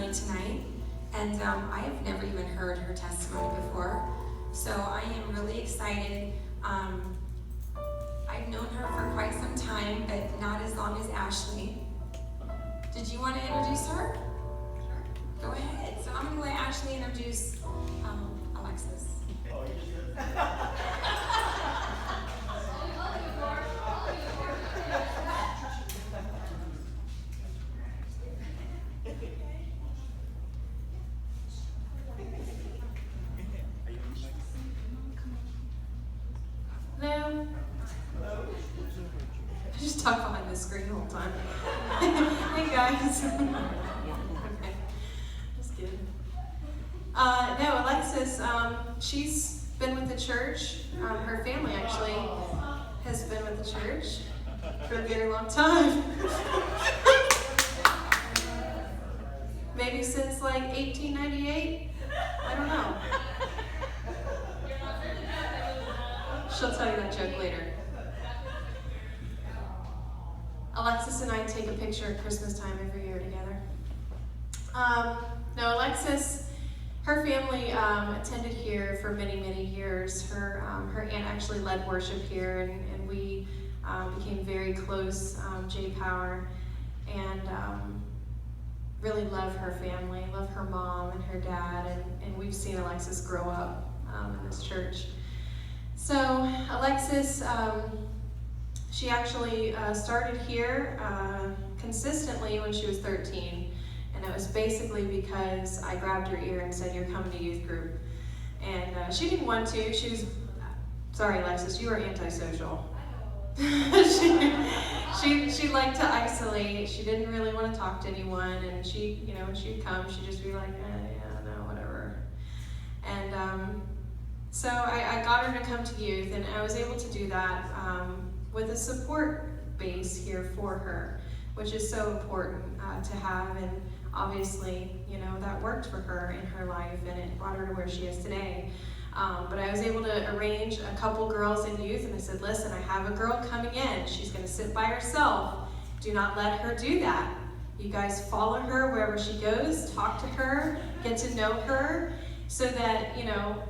testimony tonight, and I have never even heard her testimony before, so I am really excited. I've known her for quite some time, but not as long as Ashlie. Did you want to introduce her? Sure. Go ahead. So I'm going to let Ashlie introduce Alexis. Hello. I just talk behind the screen the whole time. Hey guys. Okay. Just kidding. No, Alexis, she's been with the church. Her family actually has been with the church for a very long time. Maybe since like 1898? I don't know. She'll tell you that joke later. Alexis and I take a picture at Christmas time every year together. No, Alexis, her family attended here for many, many years. Her aunt actually led worship here, and we became very close, Jay Power, and really love her family, love her mom and her dad, and we've seen Alexis grow up in this church. So Alexis, she actually started here consistently when she was 13, and it was basically because I grabbed her ear and said, "You're coming to youth group." And she didn't want to. She was, sorry Alexis, you were antisocial. she liked to isolate. She didn't really want to talk to anyone, and she, when she'd come, she'd just be like, yeah, no, whatever. And so I got her to come to youth, and I was able to do that with a support base here for her, which is so important to have, and obviously, that worked for her in her life, and it brought her to where she is today. But I was able to arrange a couple girls in youth, and I said, listen, I have a girl coming in. She's going to sit by herself. Do not let her do that. You guys follow her wherever she goes, talk to her, get to know her, so that,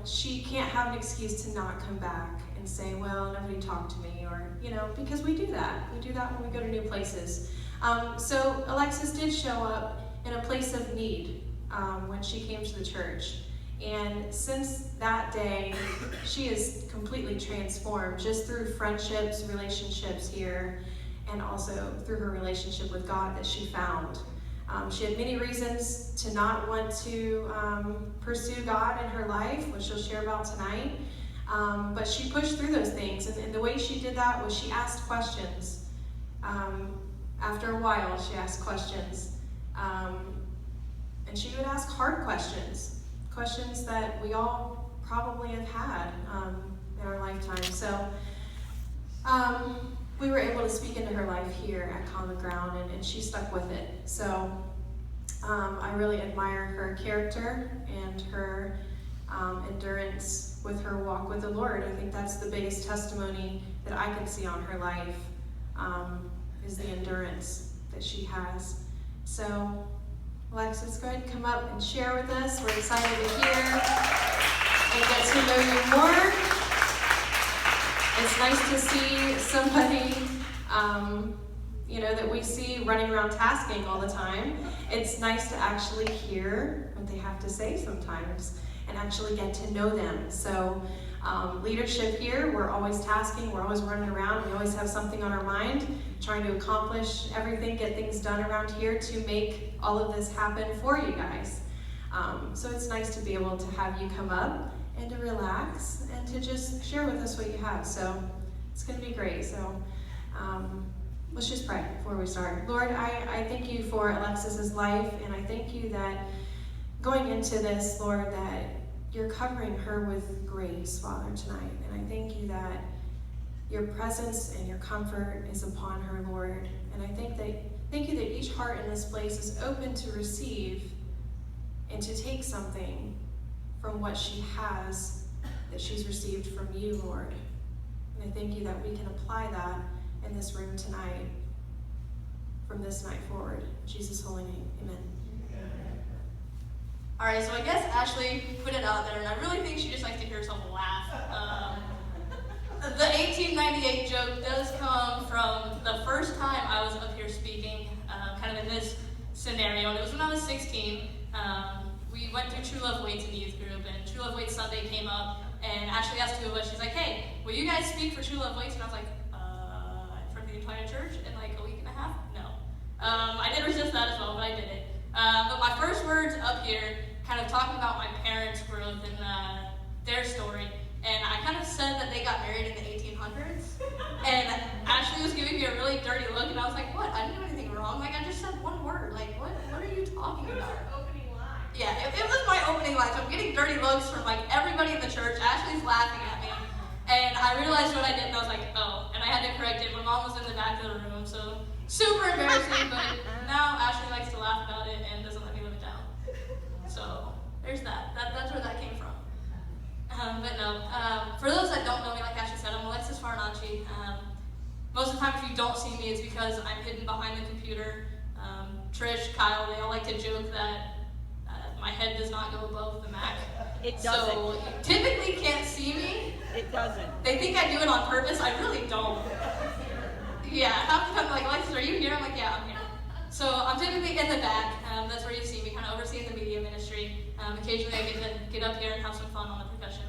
she can't have an excuse to not come back and say, well, nobody talked to me, or, because we do that. We do that when we go to new places. So Alexis did show up in a place of need when she came to the church. And since that day, she is completely transformed just through friendships, relationships here, and also through her relationship with God that she found. She had many reasons to not want to pursue God in her life, which she'll share about tonight. But she pushed through those things, and the way she did that was she asked questions. After a while, she asked questions. And she would ask hard questions that we all probably have had in our lifetime. So we were able to speak into her life here at Common Ground, and she stuck with it. So I really admire her character and her endurance with her walk with the Lord. I think that's the biggest testimony that I can see on her life, is the endurance that she has. So Alexis, go ahead and come up and share with us. We're excited to hear and get to know you more. It's nice to see somebody, that we see running around tasking all the time. It's nice to actually hear what they have to say sometimes and actually get to know them. So leadership here, we're always tasking, we're always running around, we always have something on our mind, trying to accomplish everything, get things done around here to make all of this happen for you guys. So it's nice to be able to have you come up and to relax and to just share with us what you have. So it's going to be great. So let's just pray before we start. Lord, I thank you for Alexis's life, and I thank you that going into this, Lord, that you're covering her with grace, Father, tonight. And I thank you that your presence and your comfort is upon her, Lord. And I thank you that each heart in this place is open to receive and to take something from what she has that she's received from you, Lord. And I thank you that we can apply that in this room tonight, from this night forward. In Jesus' holy name, amen. All right, so I guess Ashlie put it out there, and I really think she just likes to hear herself laugh. The 1898 joke does come from the first time I was up here speaking, kind of in this scenario, and it was when I was 16. We went through True Love Waits in the youth group, and True Love Waits Sunday came up, and Ashlie asked two of us, she's like, hey, will you guys speak for True Love Waits? And I was like, in front of the entire church in like a week and a half? No. I did resist that as well, but I did it. But my first words up here, kind of talking about my parents' growth and their story, and I kind of said that they got married in the 1800s, and Ashlie was giving me a really dirty look, and I was like, what? I didn't do anything wrong. Like, I just said one word. Like, what are you talking about? Opening line. Yeah, it was my opening line, so I'm getting dirty looks from, like, everybody in the church. Ashley's laughing at me, and I realized what I did, and I was like, oh, and I had to correct it. My mom was in the back of the room, so super embarrassing, but now Ashlie likes to laugh about it and doesn't let me live it down. So, there's that. That's where that came from. But no, for those that don't know me, like Ashlie said, I'm Alexis Farinacci. Most of the time, if you don't see me, it's because I'm hidden behind the computer. Trish, Kyle, they all like to joke that my head does not go above the Mac. It doesn't. So you typically can't see me. It doesn't. They think I do it on purpose. I really don't. Yeah, half the time, like, Alexis, are you here? I'm like, yeah, I'm here. So I'm typically in the back. That's where you see me, kind of overseeing the media ministry. Occasionally I get to get up here and have some fun on the percussion.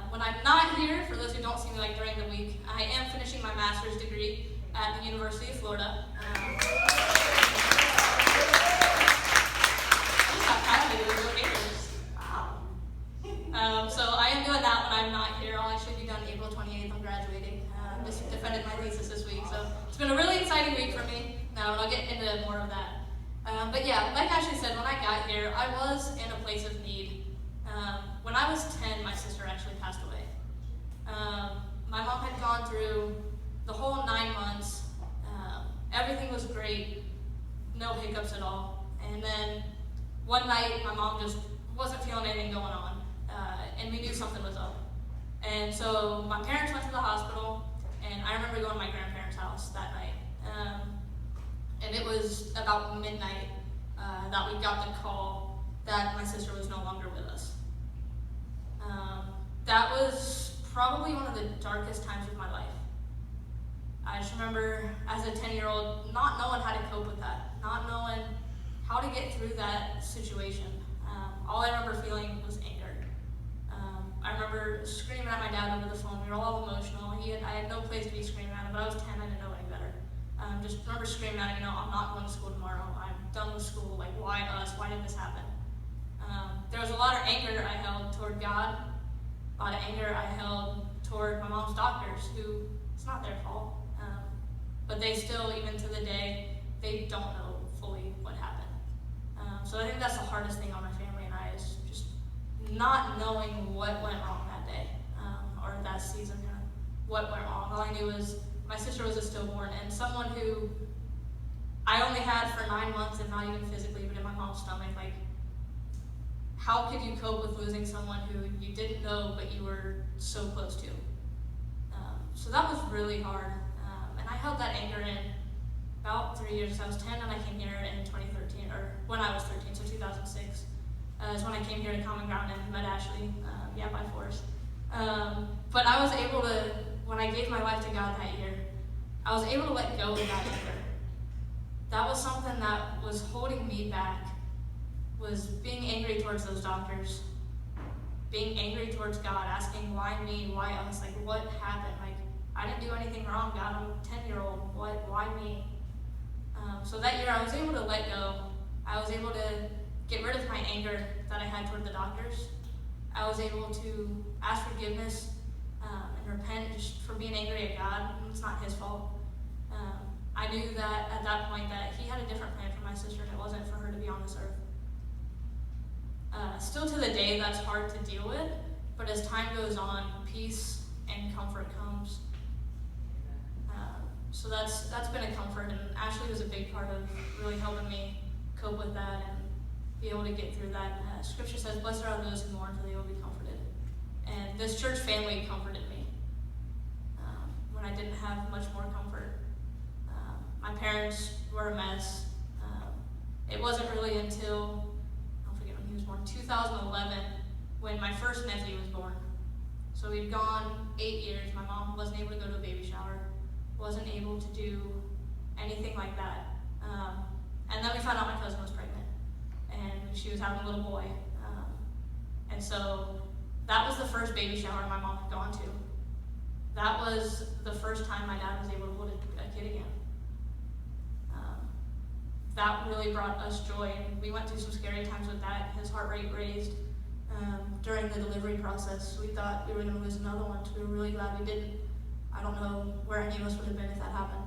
When I'm not here, for those who don't see me like during the week, I am finishing my master's degree at the University of Florida. Wow. So I am doing that when I'm not here. I'll actually be done April 28th. I'm graduating. Just defended my thesis this week, so it's been a really exciting week for me. Now, and I'll get into more of that. But yeah, like Ashlie said, when I got here, I was in a place of need. When I was 10, my sister actually passed away. My mom had gone through the whole 9 months. Everything was great, no hiccups at all. And then one night, my mom just wasn't feeling anything going on, and we knew something was up. And so my parents went to the hospital, and I remember going to my grandparents' house that night. And it was about midnight that we got the call that my sister was no longer with us. That was probably one of the darkest times of my life. I just remember as a 10-year-old not knowing how to cope with that, not knowing how to get through that situation. All I remember feeling was anger. I remember screaming at my dad over the phone. We were all emotional. I had no place to be screaming at him, but I was 10, I didn't know any better. Just remember screaming at him, I'm not going to school tomorrow. I'm done with school. Like, why us? Why did this happen? There was a lot of anger I held toward God, a lot of anger I held toward my mom's doctors, who it's not their fault. But they still, even to the day, they don't know fully what happened. So I think that's the hardest thing on my family and I, is just not knowing what went wrong that day, or that season, what went wrong. All I knew was my sister was a stillborn, and someone who I only had for 9 months, and not even physically, but in my mom's stomach. Like, how could you cope with losing someone who you didn't know, but you were so close to? So that was really hard, and I held that anger in about 3 years. I was 10 and I came here in 2013, or when I was 13, so 2006 is when I came here to Common Ground and met Ashlie, by force. But I was able to, when I gave my life to God that year, I was able to let go of that anger. That was something that was holding me back, was being angry towards those doctors, being angry towards God, asking why me, why us, like what happened? Like, I didn't do anything wrong, God, I'm a 10-year-old, why me? So that year I was able to let go. I was able to get rid of my anger that I had toward the doctors. I was able to ask forgiveness and repent just for being angry at God. It's not his fault. I knew that at that point that he had a different plan for my sister, and it wasn't for her to be on this earth. Still to the day, that's hard to deal with, but as time goes on, peace and comfort comes. So that's been a comfort, and Ashlie was a big part of really helping me cope with that and be able to get through that. Scripture says, blessed are those who mourn, for they will be comforted. And this church family comforted me when I didn't have much more comfort. My parents were a mess. It wasn't really until, I don't forget when he was born, born, 2011, when my first nephew was born. So we'd gone 8 years. My mom wasn't able to go to a baby shower, wasn't able to do anything like that. And then we found out my cousin was pregnant, and she was having a little boy. And so that was the first baby shower my mom had gone to. That was the first time my dad was able to hold a kid again. That really brought us joy, and we went through some scary times with that. His heart rate raised during the delivery process. We thought we were going to lose another one, so we were really glad we didn't. I don't know where any of us would have been if that happened.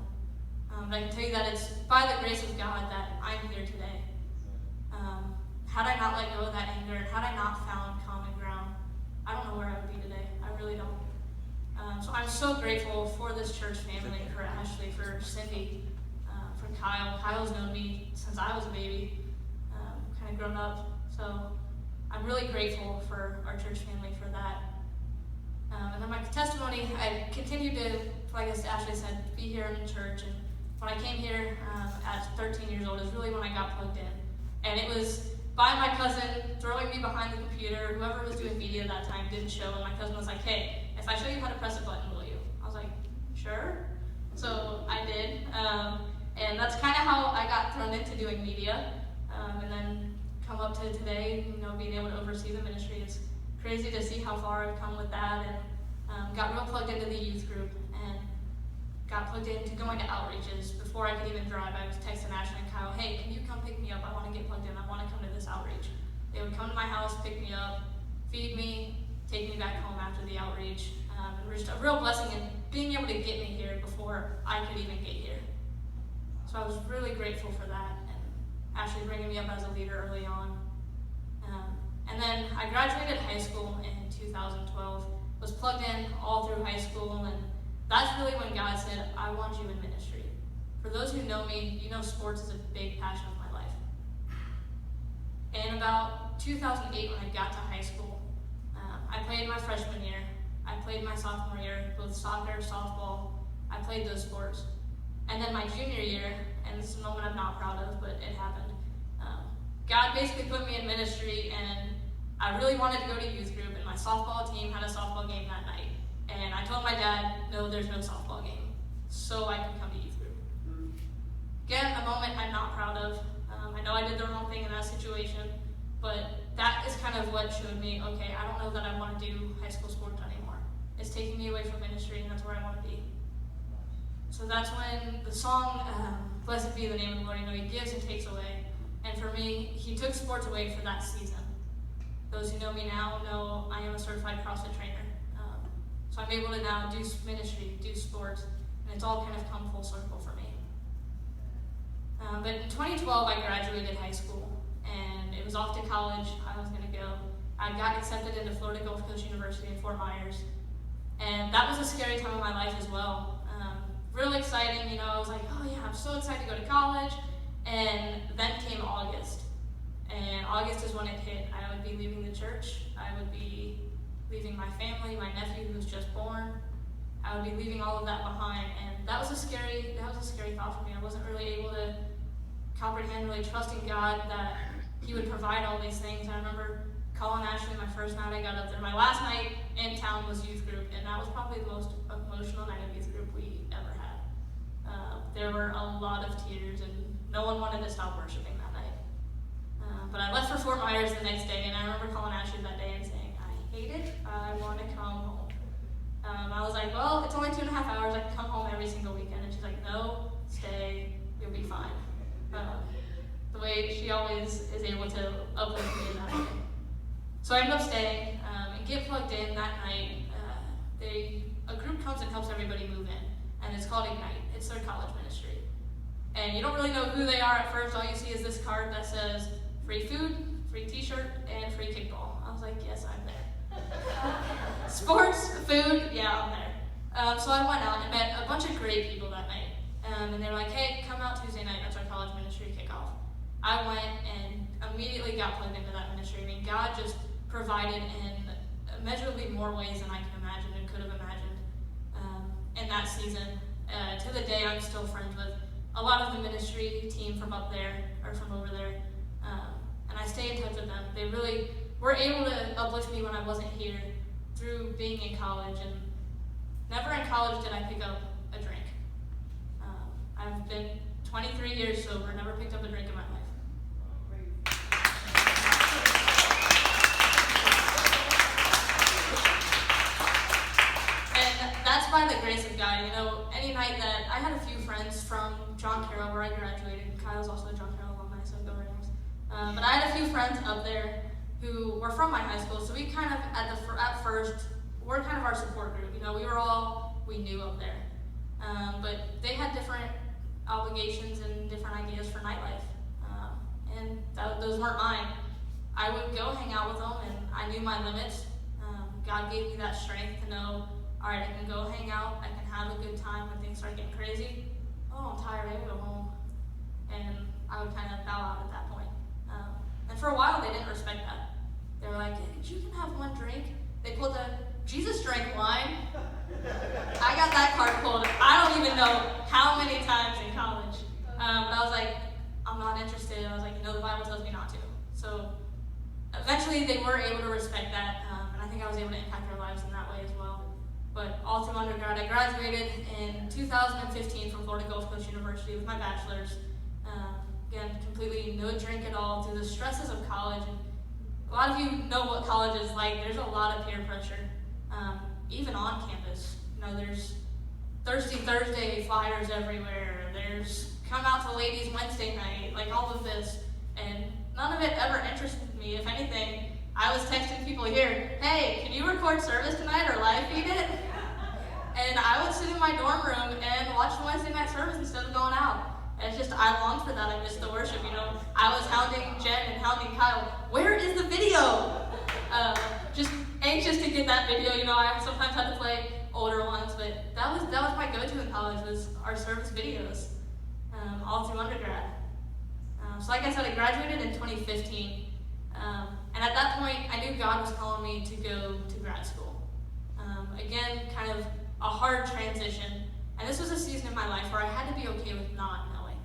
But I can tell you that it's by the grace of God that I'm here today. Had I not let go of that anger, had I not found common ground, I don't know where I would be today. I really don't. So I'm so grateful for this church family, for Ashlie, for Cindy, for Kyle. Kyle's known me since I was a baby, kind of grown up. So I'm really grateful for our church family for that. And then my testimony, I continued to, like Ashlie said, be here in church. And when I came here at 13 years old is really when I got plugged in. And it was by my cousin throwing me behind the computer. Whoever was doing media that time didn't show, and my cousin was like, "Hey, if I show you how to press a button, will you?" I was like, "Sure." So I did. And that's kind of how I got thrown into doing media. And then come up to today, being able to oversee the ministry. It's crazy to see how far I've come with that, and got real plugged into the youth group, and got plugged into going to outreaches. Before I could even drive, I was texting Ashlie and Kyle, "Hey, can you come pick me up? I want to get plugged in. I want to come to this outreach." They would come to my house, pick me up, feed me, take me back home after the outreach. It was just a real blessing in being able to get me here before I could even get here. So I was really grateful for that, and Ashlie bringing me up as a leader early on. And then I graduated high school in 2012, was plugged in all through high school, and that's really when God said, "I want you in ministry." For those who know me, sports is a big passion of my life. In about 2008, when I got to high school, I played my freshman year. I played my sophomore year, both soccer, softball. I played those sports. And then my junior year, and this is a moment I'm not proud of, but it happened. God basically put me in ministry, and I really wanted to go to youth group, and my softball team had a softball game that night. And I told my dad, "No, there's no softball game," so I could come to youth group. Again, a moment I'm not proud of. I know I did the wrong thing in that situation, but that is kind of what showed me, okay, I don't know that I want to do high school sports anymore. It's taking me away from ministry, and that's where I want to be. So that's when the song, "Blessed Be the Name of the Lord," He gives and takes away. And for me, He took sports away for that season. Those who know me now know I am a certified CrossFit trainer. So I'm able to now do ministry, do sports, and it's all kind of come full circle for me. But in 2012, I graduated high school, and it was off to college. I was going to go. I got accepted into Florida Gulf Coast University in Fort Myers, and that was a scary time of my life as well. Real exciting, I was like, oh yeah, I'm so excited to go to college, and then came August, and August is when it hit. I would be leaving the church. I would be leaving my family, my nephew who was just born. I would be leaving all of that behind, and that was a scary thought for me. I wasn't really able to comprehend, really trusting God that He would provide all these things. I remember calling Ashlie my first night I got up there. My last night in town was youth group, and that was probably the most emotional night of youth group we ever had. There were a lot of tears, and no one wanted to stop worshiping that night. But I left for Fort Myers the next day, and I remember calling Ashlie that day and saying, "I hate it, I want to come home." I was like, "Well, it's only 2.5 hours, I can come home every single weekend." And she's like, "No, stay, you'll be fine." The way she always is able to uplift me in that way. So I ended up staying and get plugged in that night. A group comes and helps everybody move in, and it's called Ignite. It's their college ministry. And you don't really know who they are at first. All you see is this card that says free food, free t-shirt, and free kickball. I was like, yes, I'm there. Sports, food, yeah, I'm there. So I went out and met a bunch of great people that night. And they were like, hey, come out Tuesday night, that's our college ministry kickoff. I went and immediately got plugged into that ministry. I mean, God just provided in immeasurably more ways than I can imagine and could have imagined in that season. To the day, I'm still friends with a lot of the ministry team from up there, or from over there. And I stay in touch with them. They really were able to uplift me when I wasn't here through being in college, and never in college did I pick up a drink. I've been 23 years sober, never picked up a drink in my life. And that's by the grace of God. You know, any night that I had a few friends from John Carroll where I graduated. Kyle's also a John Carroll alumni, so go Rams. But I had a few friends up there who were from my high school, so we kind of, at first, were kind of our support group. You know, we knew up there. But they had different obligations and different ideas for nightlife. And those weren't mine. I would go hang out with them, and I knew my limits. God gave me that strength to know, all right, I can go hang out, I can have a good time when things start getting crazy. Oh, I'm tired, I gotta go home. And I would kind of bow out at that point. And for a while, they didn't respect that. They were like, hey, you can have one drink. They pulled the, Jesus drank wine. I got that card pulled, I don't even know how many times in college. But I was like, I'm not interested. I was like, the Bible tells me not to. So eventually they were able to respect that, and I think I was able to impact their lives in that way as well. But all through undergrad, I graduated in 2015 from Florida Gulf Coast University with my bachelor's. Again, completely no drink at all through the stresses of college. And a lot of you know what college is like. There's a lot of peer pressure, even on campus. There's Thirsty Thursday flyers everywhere. There's come out to ladies Wednesday night, like all of this. And none of it ever interested me. If anything, I was texting people here, hey, can you record service tonight or live feed it? And I would sit in my dorm room and watch the Wednesday night service instead of going out. And it's just, I longed for that. I missed the worship, I was hounding Jen and hounding Kyle. Where is the video? Just anxious to get that video. I sometimes had to play older ones, but that was my go-to in college, was our service videos, all through undergrad. So like I said, I graduated in 2015. And at that point, I knew God was calling me to go to grad school. Again, kind of a hard transition. And this was a season in my life where I had to be okay with not knowing.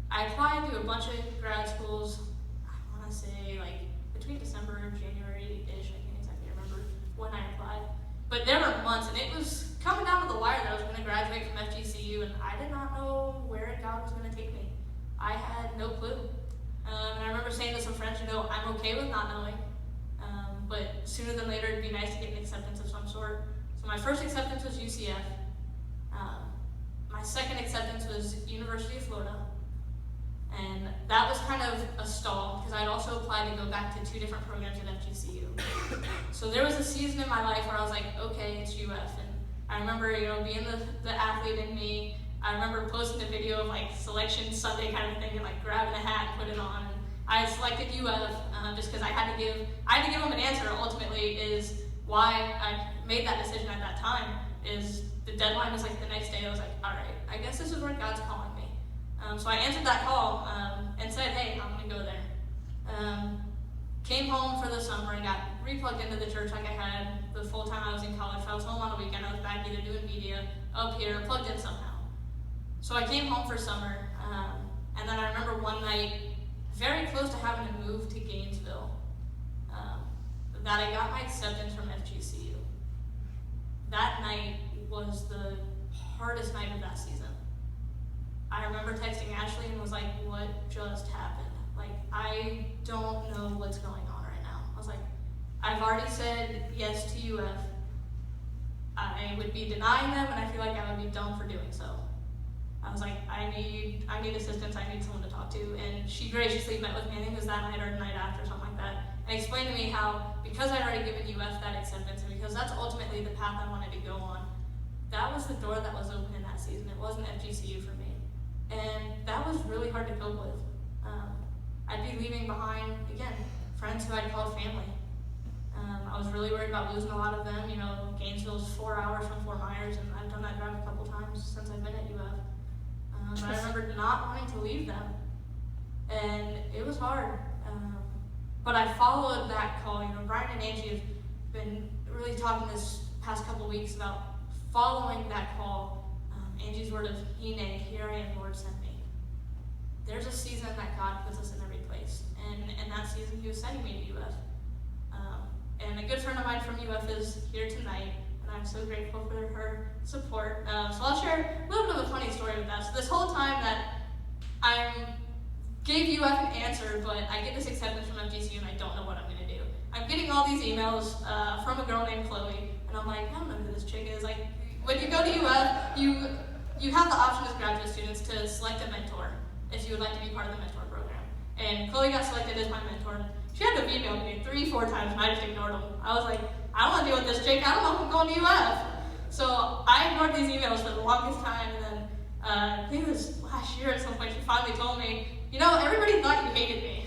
I applied to a bunch of grad schools, I want to say like between December and January-ish, I can't exactly remember when I applied. But there were months, and it was coming down to the wire that I was going to graduate from FGCU, and I did not know where God was going to take me. I had no clue. And I remember saying to some friends, I'm okay with not knowing, but sooner than later it'd be nice to get an acceptance of some sort. So my first acceptance was UCF. My second acceptance was University of Florida. And that was kind of a stall, because I'd also applied to go back to 2 different programs at FGCU. So there was a season in my life where I was like, okay, it's UF. And I remember, being the athlete in me. I remember posting a video of like selection Sunday kind of thing, and like grabbing a hat and put it on. And I selected UF just because I had to give them an answer. Ultimately, is why I made that decision at that time. Is the deadline was like the next day. I was like, all right, I guess this is where God's calling me. So I answered that call and said, hey, I'm gonna go there. Came home for the summer and got replugged into the church like I had the full time I was in college. If I was home on a weekend, I was back either doing media up here, plugged in somehow. So I came home for summer, and then I remember one night, very close to having to move to Gainesville, that I got my acceptance from FGCU. That night was the hardest night of that season. I remember texting Ashlie and was like, what just happened? Like, I don't know what's going on right now. I was like, I've already said yes to UF. I would be denying them, and I feel like I would be dumb for doing so. I was like, I need assistance, I need someone to talk to. And she graciously met with me, I think it was that night or the night after, something like that, and explained to me how, because I'd already given UF that acceptance, and because that's ultimately the path I wanted to go on, that was the door that was open in that season. It wasn't FGCU for me. And that was really hard to cope with. I'd be leaving behind, again, friends who I'd called family. I was really worried about losing a lot of them. Gainesville's 4 hours from Fort Myers, and I've done that drive a couple times since I've been at UF. But I remember not wanting to leave them, and it was hard. But I followed that call. Brian and Angie have been really talking this past couple weeks about following that call. Angie's word of Hine, here I am, Lord, send me. There's a season that God puts us in every place, and in that season he was sending me to UF. And a good friend of mine from UF is here tonight, and I'm so grateful for her support. So I'll share a little bit of a funny story with that. So this whole time that I gave UF an answer, but I get this acceptance from FGCU and I don't know what I'm going to do. I'm getting all these emails from a girl named Chloe, and I'm like, I don't know who this chick is. Like, when you go to UF, you have the option as graduate students to select a mentor if you would like to be part of the mentor program. And Chloe got selected as my mentor. She had to email me 3-4 times, and I just ignored them. I was like, I don't want to deal with this chick. I don't know if I'm going to UF. So I ignored these emails for the longest time, and then I think it was last year at some point, she finally told me, you know, everybody thought you hated me.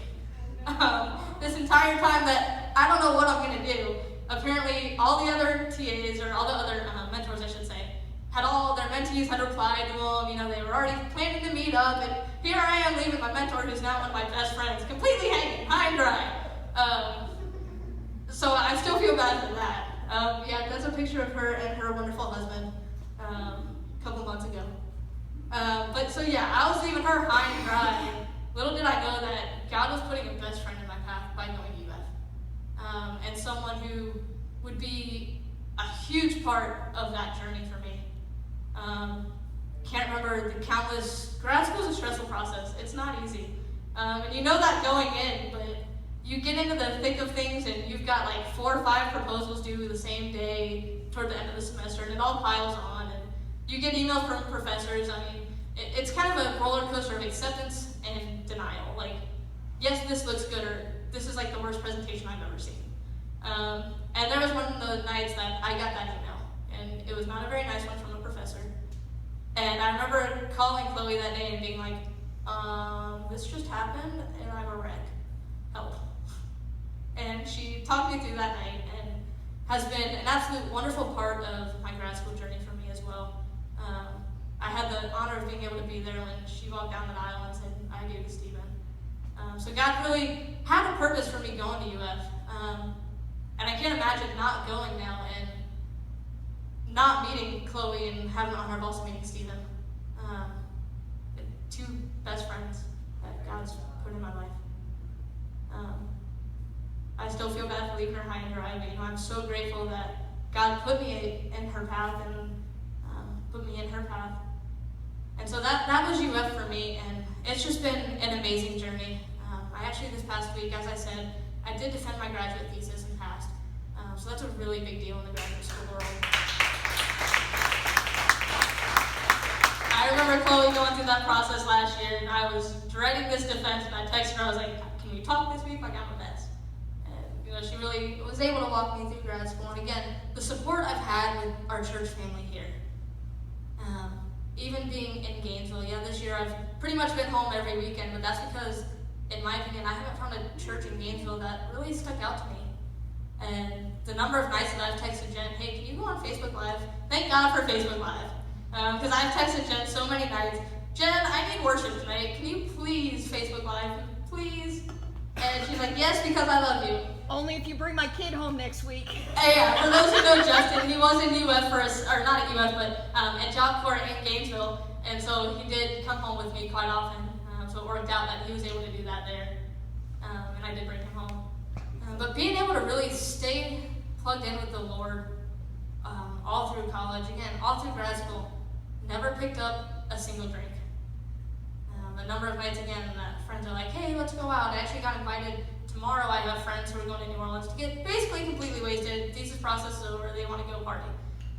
This entire time that I don't know what I'm going to do. Apparently, all the other TAs, or all the other mentors, I should say, had all their mentees had replied to them. You know, they were already planning to meet up, and here I am leaving my mentor, who's now one of my best friends, completely hanging high and dry. So I still feel bad for that. Yeah, that's a picture of her and her wonderful husband a couple months ago. But so yeah, I was leaving her high and dry. Little did I know that God was putting a best friend in my path by going to UF. And someone who would be a huge part of that journey for me. Can't remember the countless, grad school is a stressful process. It's not easy. And you know that going in, but you get into the thick of things and you've got like 4 or 5 proposals due the same day toward the end of the semester, and it all piles on, and you get emails from professors. I mean, it's kind of a roller coaster of acceptance and denial. Like, yes, this looks good, or this is like the worst presentation I've ever seen. And there was one of the nights that I got that email, and it was not a very nice one from a professor. And I remember calling Chloe that day and being like, this just happened and I'm a wreck. Help. And she talked me through that night and has been an absolute wonderful part of my grad school journey for me as well. I had the honor of being able to be there when she walked down the aisle and said, I do to Stephen. So God really had a purpose for me going to UF. And I can't imagine not going now and not meeting Chloe and having the honor of also meeting Stephen. 2 best friends that God's put in my life. I still feel bad for leaving her high and dry, but you know, I'm so grateful that God put me in her path and put me in her path. And so that was UF for me, and it's just been an amazing journey. I actually, this past week, as I said, I did defend my graduate thesis and passed. So that's a really big deal in the graduate school world. I remember Chloe going through that process last year, and I was dreading this defense, and I texted her, I was like, can we talk this week? I got my best. And you know, she really was able to walk me through grad school. And again, the support I've had with our church family here. Even being in Gainesville, yeah, this year I've pretty much been home every weekend, but that's because, in my opinion, I haven't found a church in Gainesville that really stuck out to me. And the number of nights that I've texted Jen, hey, can you go on Facebook Live? Thank God for Facebook Live. Because I've texted Jen so many nights, Jen, I need worship tonight. Can you please Facebook Live? Please? And she's like, yes, because I love you. Only if you bring my kid home next week. Yeah, for those who know Justin, he was in UF for us, or not at UF, but at Job Corps in Gainesville. And so he did come home with me quite often. So it worked out that he was able to do that there. And I did bring him home. But being able to really stay plugged in with the Lord all through college, again, all through grad school, never picked up a single drink. A number of nights, again, that friends are like, hey, let's go out. I actually got invited tomorrow. I have friends who are going to New Orleans to get basically completely wasted. Thesis process is over. They want to go party.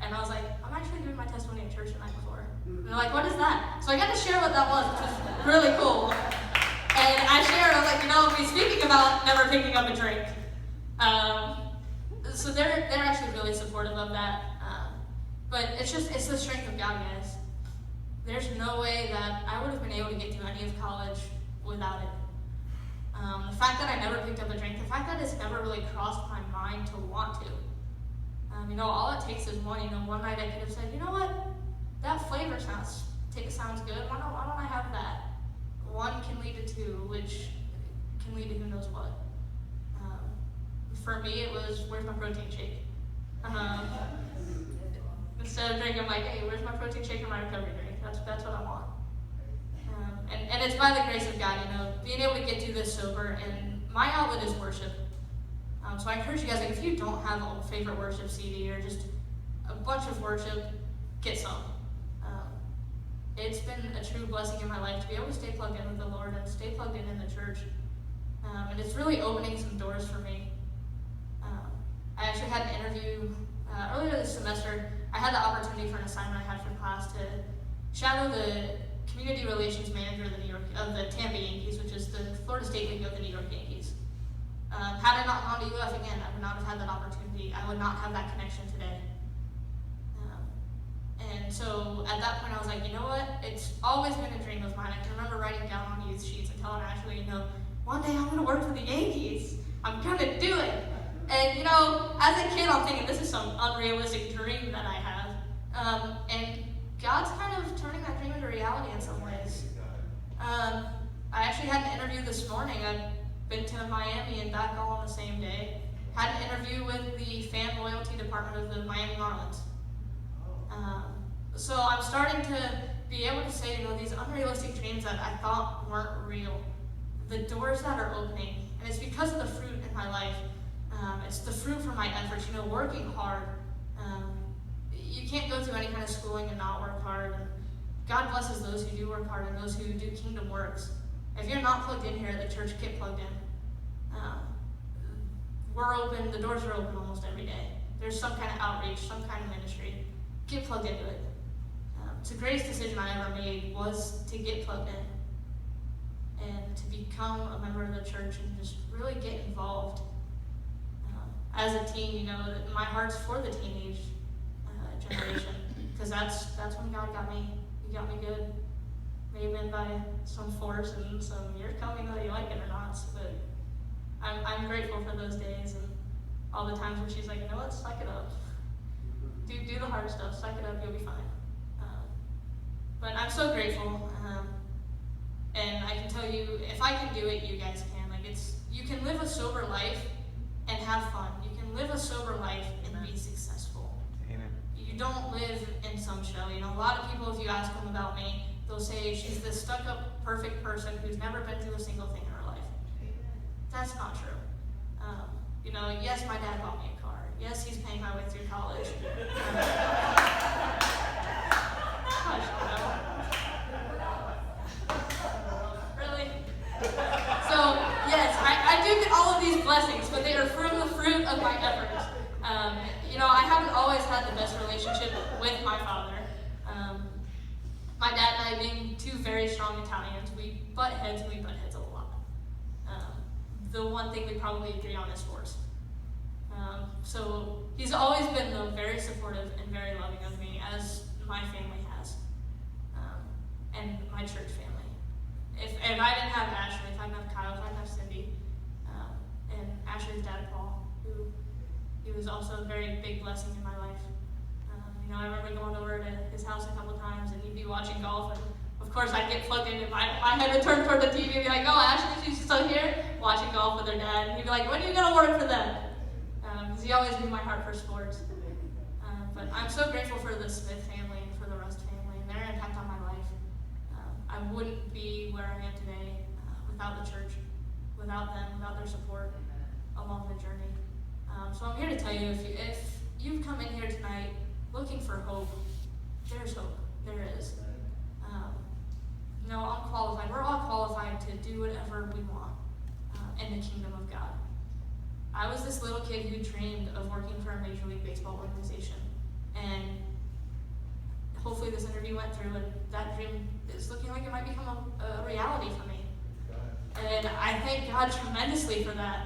And I was like, I'm actually doing my testimony at church the night before. And they're like, what is that? So I got to share what that was, which was really cool. And I shared, I was like, you know, we're speaking about never picking up a drink. So they're actually really supportive of that. But it's the strength of God, guys. There's no way that I would have been able to get through any of college without it. The fact that I never picked up a drink, the fact that it's never really crossed my mind to want to. You know, all it takes is one. You know, one night I could have said, you know what, that flavor sounds good. Why don't I have that? One can lead to 2, which can lead to who knows what. For me, it was, where's my protein shake? Instead of drinking, I'm like, hey, where's my protein shake and my recovery drink? That's what I want. And it's by the grace of God, you know, being able to get through this sober and my outlet is worship. So I encourage you guys, like, if you don't have a favorite worship CD or just a bunch of worship, get some. It's been a true blessing in my life to be able to stay plugged in with the Lord and stay plugged in the church. And it's really opening some doors for me. I actually had an interview earlier this semester. I had the opportunity for an assignment I had for class to shadow the community relations manager of the Tampa Yankees, which is the Florida State League of the New York Yankees. Had I not gone to UF again, I would not have had that opportunity. I would not have that connection today. And so at that point I was like, you know what? It's always been a dream of mine. I can remember writing down on youth sheets and telling Ashlie, one day I'm going to work for the Yankees. I'm going to do it. And, as a kid I'm thinking this is some unrealistic dream that I have. And God's kind of turning that dream into reality in some ways. I actually had an interview this morning. I've been to Miami and back all on the same day. Had an interview with the fan loyalty department of the Miami Marlins. So I'm starting to be able to say, these unrealistic dreams that I thought weren't real, the doors that are opening, and it's because of the fruit in my life. It's the fruit from my efforts, working hard. You can't go through any kind of schooling and not work hard. And God blesses those who do work hard and those who do kingdom works. If you're not plugged in here at the church, get plugged in. We're open, the doors are open almost every day. There's some kind of outreach, some kind of ministry. Get plugged into it. It's the greatest decision I ever made was to get plugged in and to become a member of the church and just really get involved. As a teen, my heart's for the teenage generation because that's when God got me. He got me good. Maybe by some force and some you're coming whether you like it or not. But I'm grateful for those days and all the times where she's like, suck it up. Do the hard stuff, suck it up, you'll be fine. But I'm so grateful, and I can tell you, if I can do it, you guys can. You can live a sober life and have fun. You can live a sober life and be successful. Amen. You don't live in some show. A lot of people, if you ask them about me, they'll say she's this stuck-up, perfect person who's never been through a single thing in her life. That's not true. Yes, my dad bought me a car. Yes, he's paying my way through college. Gosh, really? So, yes, I do get all of these blessings, but they are from the fruit of my efforts. I haven't always had the best relationship with my father. My dad and I, being two very strong Italians, we butt heads a lot. The one thing we probably agree on is sports. So he's always been very supportive and very loving of me, as my family has, and my church family. If I didn't have Ashlie, if I didn't have Kyle, if I didn't have Cindy, and Ashley's dad, Paul, he was also a very big blessing in my life. I remember going over to his house a couple times, and he'd be watching golf, and of course I'd get plugged in, and my head would turn toward the TV and be like, oh, Ashlie, she's still here, watching golf with her dad, and he'd be like, when are you going to work for them? Because he always knew my heart for sports. But I'm so grateful for the Smith family and for the Rust family and their impact on my life. I wouldn't be where I am today without the church, without them, without their support along the journey. So I'm here to tell you, if you've come in here tonight looking for hope, there's hope. There is. I'm qualified. We're all qualified to do whatever we want in the kingdom of God. I was this little kid who dreamed of working for a Major League Baseball organization, and hopefully this interview went through, and that dream is looking like it might become a reality for me. And I thank God tremendously for that.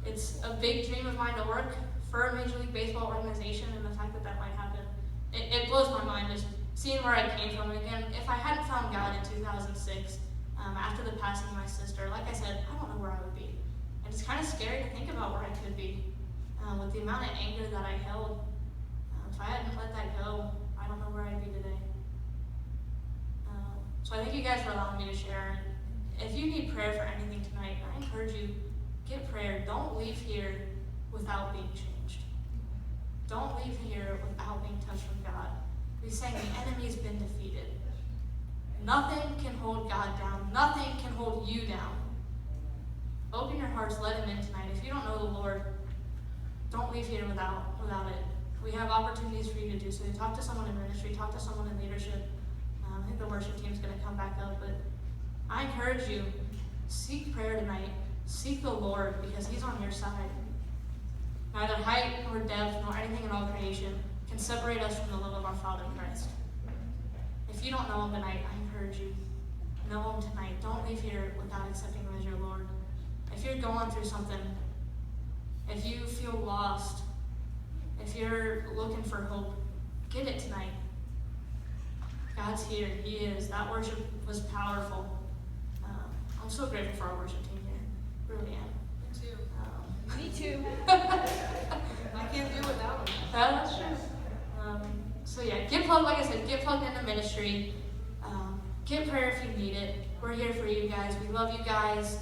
It's a big dream of mine to work for a Major League Baseball organization, and the fact that might happen, it blows my mind just seeing where I came from. Again, if I hadn't found God in 2006, after the passing of my sister, like I said, I don't know where I would be. And it's kind of scary to think about where I could be with the amount of anger that I held. If I hadn't let that go, I don't know where I'd be today. So I thank you guys for allowing me to share. If you need prayer for anything tonight, I encourage you, get prayer. Don't leave here without being changed. Don't leave here without being touched from God. We sang the enemy's been defeated. Nothing can hold God down. Nothing can hold you down. Open your hearts, let him in tonight. If you don't know the Lord, don't leave here without it. We have opportunities for you to do so. Talk to someone in ministry, talk to someone in leadership. I think the worship team's going to come back up, but I encourage you, seek prayer tonight. Seek the Lord, because he's on your side. Neither height nor depth nor anything in all creation can separate us from the love of our Father in Christ. If you don't know him tonight, I encourage you, know him tonight. Don't leave here without accepting him as your Lord. If you're going through something, if you feel lost, if you're looking for hope, get it tonight. God's here. He is. That worship was powerful. I'm so grateful for our worship team here. Really am. Me too. I can't do without them. That's true. So yeah, get plugged, like I said, get plugged into ministry. Get prayer if you need it. We're here for you guys. We love you guys.